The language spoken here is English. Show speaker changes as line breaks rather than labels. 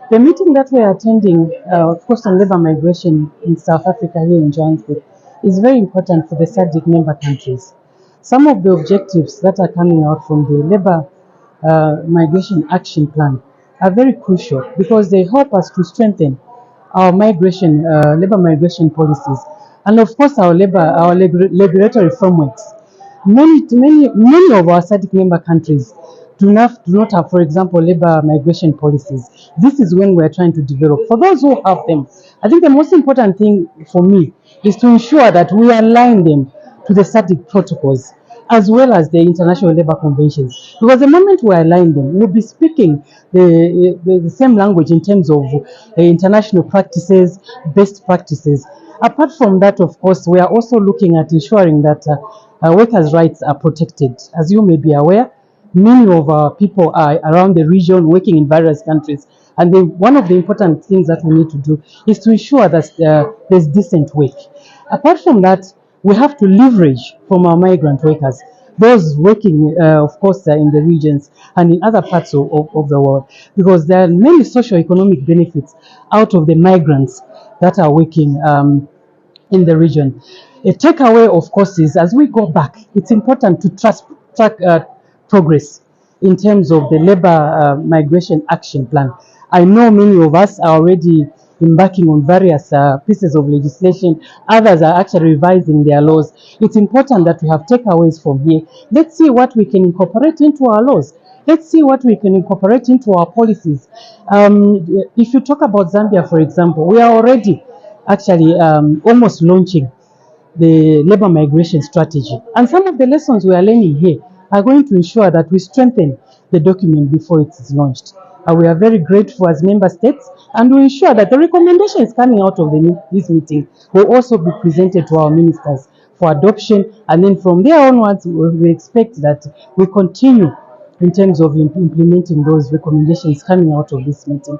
The meeting that we are attending, of course, on labor migration in South Africa here in Johannesburg is very important for the SADC member countries. Some of the objectives that are coming out from the labor migration action plan are very crucial because they help us to strengthen our labor migration policies, and of course our regulatory frameworks. Many of our SADC member countries do not have, for example, labor migration policies. This is when we're trying to develop. For those who have them, I think the most important thing for me is to ensure that we align them to the SADC protocols as well as the international labor conventions. Because the moment we align them, we'll be speaking the same language in terms of international practices, best practices. Apart from that, of course, we are also looking at ensuring that workers' rights are protected. As you may be aware, many of our people are around the region working in various countries. And one of the important things that we need to do is to ensure that there's decent work. Apart from that, we have to leverage from our migrant workers, those working, of course, in the regions and in other parts of the world, because there are many socio-economic benefits out of the migrants that are working in the region. A takeaway, of course, is as we go back, it's important to track progress in terms of the labor migration action plan. I know many of us are already embarking on various pieces of legislation. Others are actually revising their laws. It's important that we have takeaways from here. Let's see what we can incorporate into our laws. Let's see what we can incorporate into our policies. If you talk about Zambia, for example, we are already actually almost launching the labor migration strategy. And some of the lessons we are learning here are going to ensure that we strengthen the document before it is launched. And we are very grateful as member states, and we ensure that the recommendations coming out of this meeting will also be presented to our ministers for adoption. And then from there onwards, we expect that we continue in terms of implementing those recommendations coming out of this meeting.